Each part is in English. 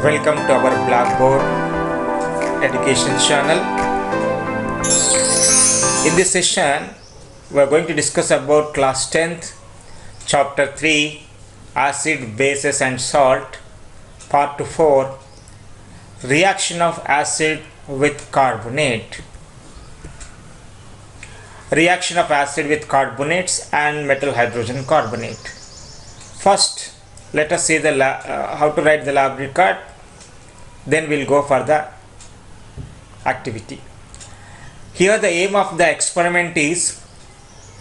Welcome to our Blackboard Education channel. In this session, we are going to discuss about class 10th, chapter 3, acid, bases and salt, part 4, reaction of acid with carbonate. Reaction of acid with carbonates and metal hydrogen carbonate. First, let us see the how to write the lab record, then we'll go for the activity. Here the aim of the experiment is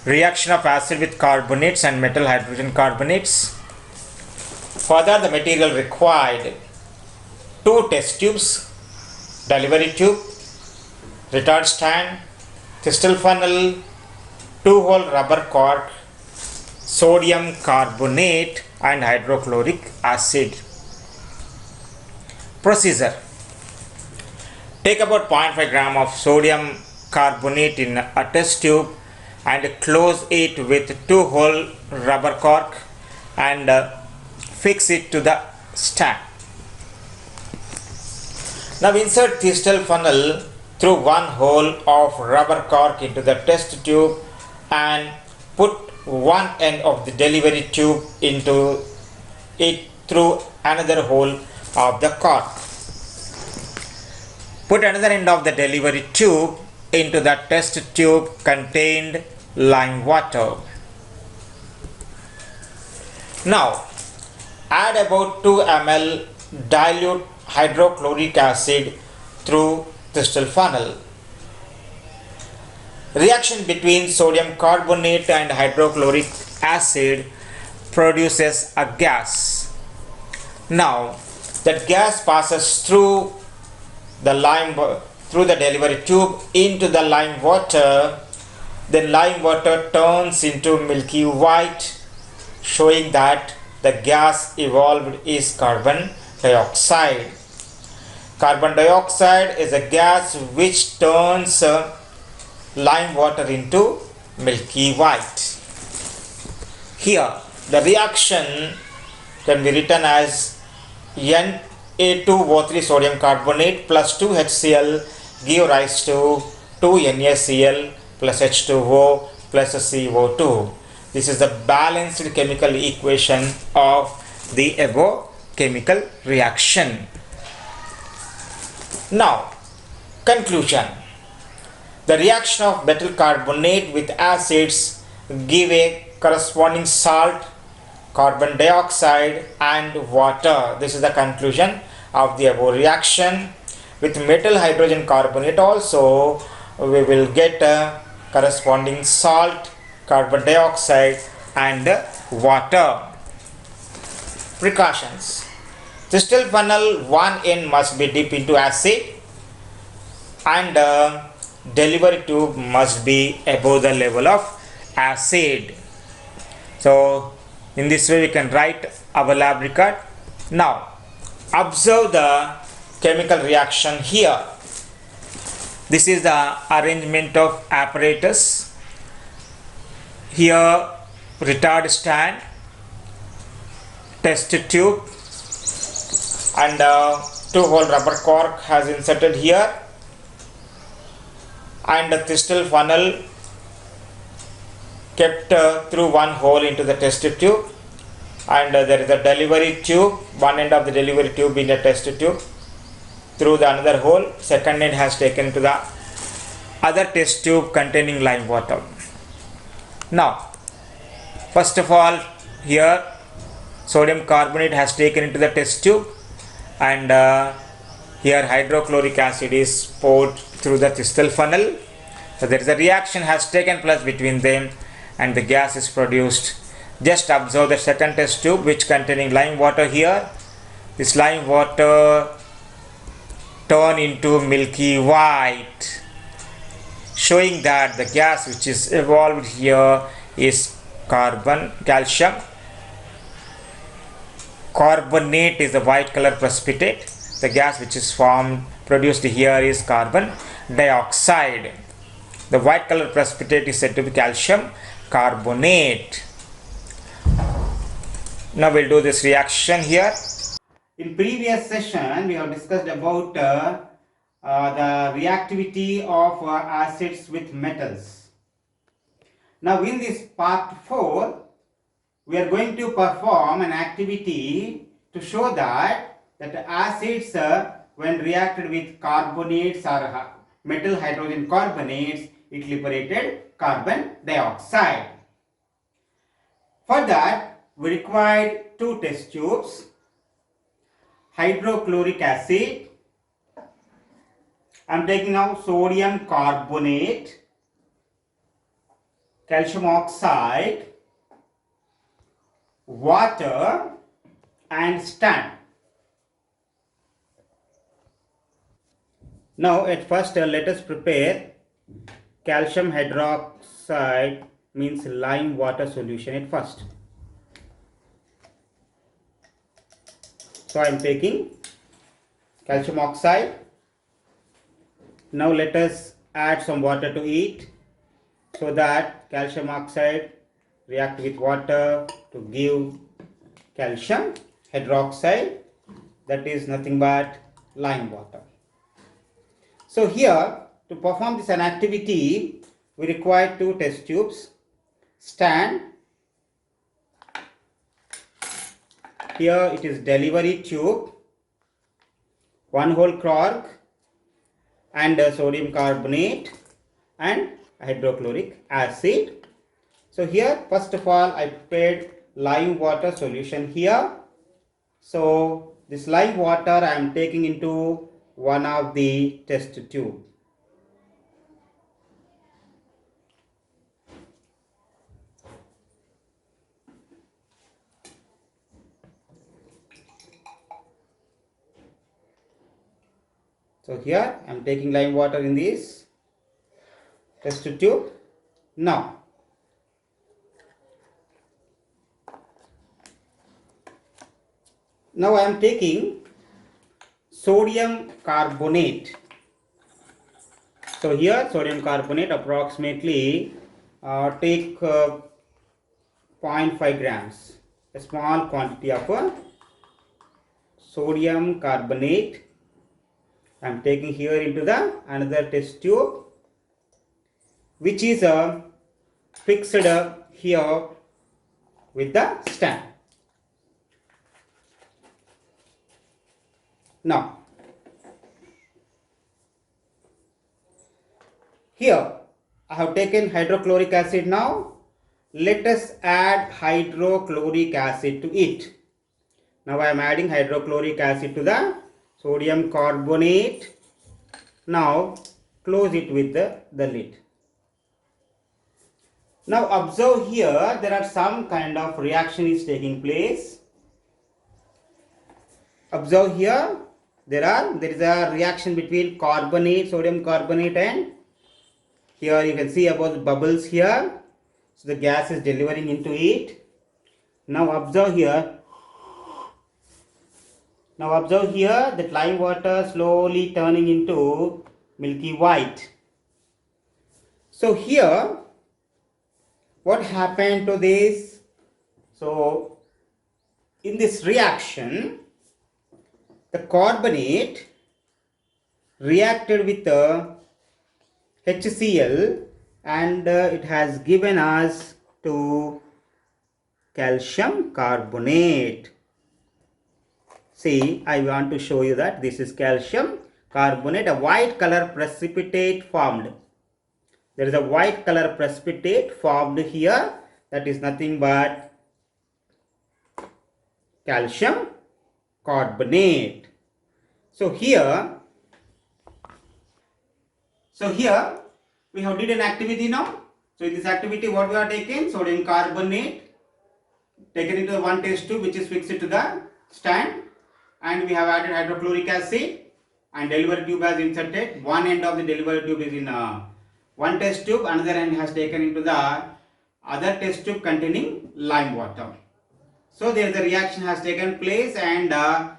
reaction of acid with carbonates and metal hydrogen carbonates. Further, the material required: 2 test tubes, delivery tube, retard stand, crystal funnel, 2-hole rubber cork, sodium carbonate and hydrochloric acid. Procedure: take about 0.5 gram of sodium carbonate in a test tube and close it with 2-hole rubber cork and fix it to the stand. Now insert crystal funnel through 1 hole of rubber cork into the test tube and put one end of the delivery tube into it through another hole of the cork. Put another end of the delivery tube into the test tube contained lime water. Now add about 2 ml dilute hydrochloric acid through crystal funnel. Reaction between sodium carbonate and hydrochloric acid produces a gas. Now that gas passes through the delivery tube into the lime water. Then lime water turns into milky white, showing that the gas evolved is carbon dioxide. Carbon dioxide is a gas which turns lime water into milky white. Here the reaction can be written as Na2O3 sodium carbonate plus 2 HCl give rise to 2 NaCl plus H2O plus CO2. This is the balanced chemical equation of the above chemical reaction. Now, conclusion. The reaction of metal carbonate with acids give a corresponding salt, carbon dioxide and water. This is the conclusion of the above reaction. With metal hydrogen carbonate also we will get a corresponding salt, carbon dioxide and water. Precautions: crystal funnel one end must be dipped into acid and delivery tube must be above the level of acid. So in this way we can write our lab record. Now observe the chemical reaction here. This is the arrangement of apparatus. Here retard stand, test tube and 2-hole rubber cork has inserted here, and the crystal funnel kept through 1 hole into the test tube, and there is a delivery tube, one end of the delivery tube in a test tube through the another hole, second end has taken to the other test tube containing lime water. Now first of all, here sodium carbonate has taken into the test tube and here hydrochloric acid is poured through the crystal funnel. So there is a reaction has taken place between them and the gas is produced. Just observe the second test tube which containing lime water. Here this lime water turn into milky white, showing that the gas which is evolved here is calcium carbonate is the white color precipitate. The gas which is produced here is carbon dioxide. The white color precipitate is said to be calcium carbonate. Now we'll do this reaction here. In previous session, we have discussed about the reactivity of acids with metals. Now in this part 4, we are going to perform an activity to show that acids when reacted with carbonates or metal hydrogen carbonates, it liberated carbon dioxide. For that, we required 2 test tubes, hydrochloric acid. I am taking now sodium carbonate, calcium oxide, water and stand. Now at first let us prepare calcium hydroxide, means lime water solution at first. So I am taking calcium oxide. Now let us add some water to it so that calcium oxide react with water to give calcium hydroxide, that is nothing but lime water. So here to perform this an activity, we require 2 test tubes, stand. Here it is delivery tube, 1 hole cork and sodium carbonate and hydrochloric acid. So here first of all I prepared lime water solution here. So this lime water I am taking into one of the test tube. So here I am taking lime water in this test tube. Now I am taking sodium carbonate. So here sodium carbonate approximately take 0.5 grams, a small quantity of sodium carbonate I am taking here into the another test tube, which is fixed here with the stand. Now here I have taken hydrochloric acid. Now let us add hydrochloric acid to it. Now I am adding hydrochloric acid to the sodium carbonate. Now close it with the lid. Now observe here, there are some kind of reaction is taking place. Observe here, there is a reaction between carbonate, sodium carbonate, and here you can see about the bubbles here. So the gas is delivering into it. Now observe here. Now observe here that lime water slowly turning into milky white. So here what happened to this? So in this reaction, the carbonate reacted with the HCl and it has given us to calcium carbonate. See, I want to show you that this is calcium carbonate, a white color precipitate formed. There is a white color precipitate formed here, that is nothing but calcium carbonate. So here we have did an activity now. So in this activity what we are taking? Sodium carbonate taken into one test tube which is fixed to the stand, and we have added hydrochloric acid and delivery tube has inserted. One end of the delivery tube is in one test tube, another end has taken into the other test tube containing lime water. So there the reaction has taken place and a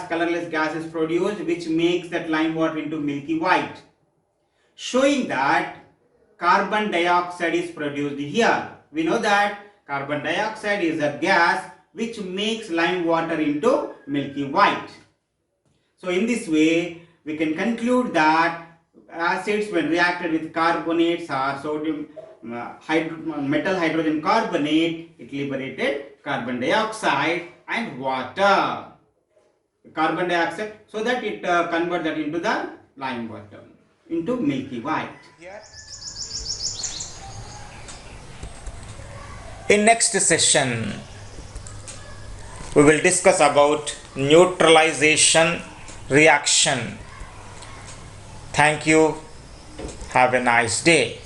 colorless gas is produced which makes that lime water into milky white, showing that carbon dioxide is produced here. We know that carbon dioxide is a gas which makes lime water into milky white. So in this way, we can conclude that acids when reacted with carbonates or sodium metal hydrogen carbonate, it liberated carbon dioxide and water. Carbon dioxide, so that it converts that into the lime water, into milky white. In next session, we will discuss about neutralization reaction. Thank you. Have a nice day.